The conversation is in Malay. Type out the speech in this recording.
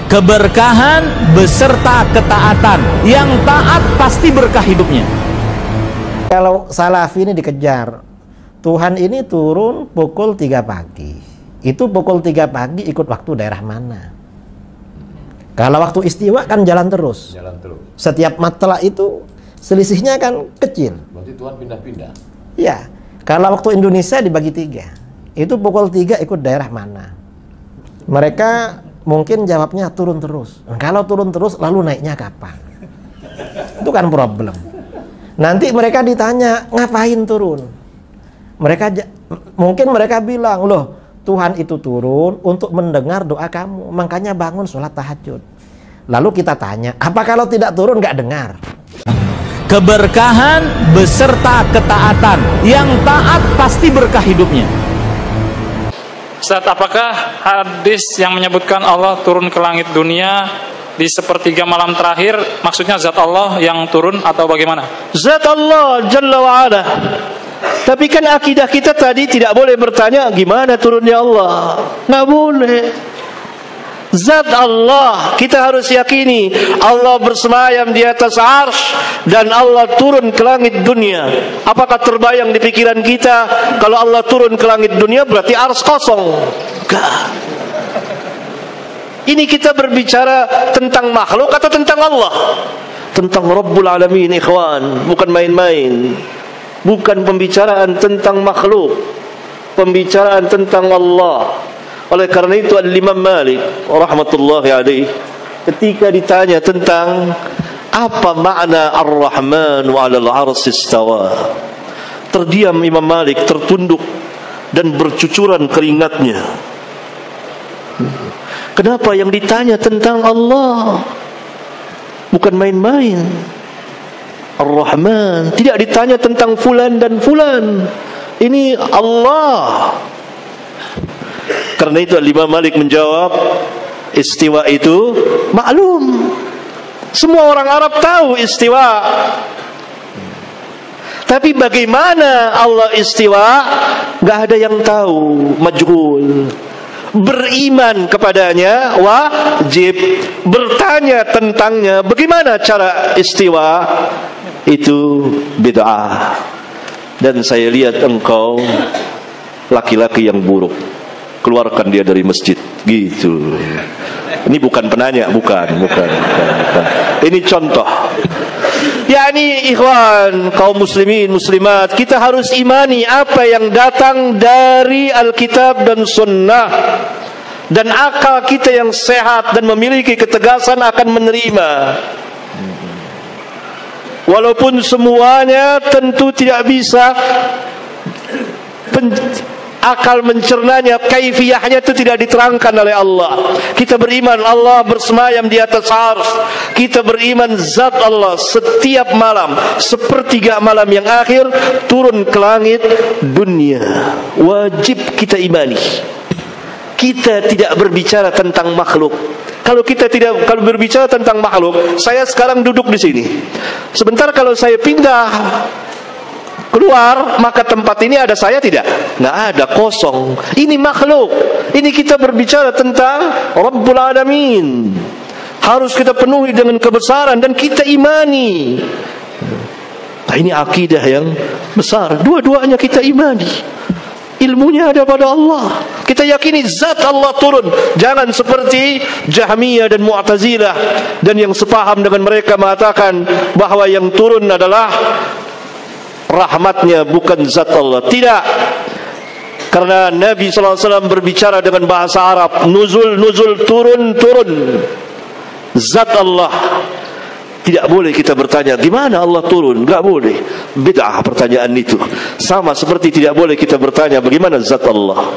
Keberkahan beserta ketaatan. Yang taat pasti berkah hidupnya. Kalau Salafi ini dikejar, Tuhan ini turun pukul 3 pagi. Itu pukul 3 pagi ikut waktu daerah mana? Kalau waktu istiwa kan jalan terus. Setiap matla itu selisihnya kan kecil. Berarti Tuhan pindah-pindah. Ya. Kalau waktu Indonesia dibagi 3. Itu pukul 3 ikut daerah mana? Mereka mungkin jawabnya turun terus. Kalau turun terus lalu naiknya kapan? Itu kan problem. Nanti mereka ditanya, ngapain turun? Mungkin mereka bilang, loh, Tuhan itu turun untuk mendengar doa kamu, makanya bangun sholat tahajud. Lalu kita tanya, apa kalau tidak turun nggak dengar? Keberkahan beserta ketaatan. Yang taat pasti berkah hidupnya. Ustaz, apakah hadis yang menyebutkan Allah turun ke langit dunia di sepertiga malam terakhir, maksudnya zat Allah yang turun atau bagaimana? Zat Allah Jalla wa'ala. Tapi kan akidah kita tadi tidak boleh bertanya gimana turunnya Allah. Nggak boleh. Zat Allah, kita harus yakini Allah bersemayam di atas arsy dan Allah turun ke langit dunia. Apakah terbayang di pikiran kita kalau Allah turun ke langit dunia berarti arsy kosong? Enggak. Ini kita berbicara tentang makhluk atau tentang Allah? Tentang Rabbul Alamin, ikhwan, bukan main-main. Bukan pembicaraan tentang makhluk, pembicaraan tentang Allah. Oleh karena itu Al-Imam Malik rahmatullahi alaih ketika ditanya tentang apa makna Ar-Rahman wa 'alal 'arsy istawa, terdiam Imam Malik, tertunduk dan bercucuran keringatnya. Kenapa yang ditanya tentang Allah? Bukan main-main. Ar-Rahman, tidak ditanya tentang fulan dan fulan. Ini Allah. Karena itu Imam Malik menjawab, istiwa itu maklum. Semua orang Arab tahu istiwa. Tapi bagaimana Allah istiwa, nggak ada yang tahu, majhul. Beriman kepadanya wajib, bertanya tentangnya bagaimana cara istiwa itu bid'ah. Dan saya lihat engkau laki-laki yang buruk, keluarkan dia dari masjid, gitu. Ini bukan penanya, bukan. Ini contoh. yakni ikhwan kaum muslimin muslimat, kita harus imani apa yang datang dari Alkitab dan Sunnah, dan akal kita yang sehat dan memiliki ketegasan akan menerima. Walaupun semuanya tentu tidak bisa akal mencernanya, kaifiyahnya itu tidak diterangkan oleh Allah. Kita beriman Allah bersemayam di atas arsy. Kita beriman zat Allah setiap malam, sepertiga malam yang akhir turun ke langit dunia. Wajib kita imani. Kita tidak berbicara tentang makhluk. Kalau berbicara tentang makhluk, saya sekarang duduk di sini. Sebentar kalau saya pindah keluar, maka tempat ini ada saya tidak? Nggak ada, kosong. Ini makhluk. Ini kita berbicara tentang Rabbul Alamin. Harus kita penuhi dengan kebesaran dan kita imani. Nah, ini akidah yang besar. Dua-duanya kita imani. Ilmunya ada pada Allah. Kita yakini zat Allah turun. Jangan seperti Jahmiyah dan Mu'tazilah dan yang sepaham dengan mereka mengatakan bahwa yang turun adalah rahmatnya, bukan zat Allah. Tidak. Karena Nabi SAW berbicara dengan bahasa Arab. Nuzul, turun. Zat Allah. Tidak boleh kita bertanya gimana Allah turun, enggak boleh. Bid'ah pertanyaan itu. Sama seperti tidak boleh kita bertanya bagaimana zat Allah.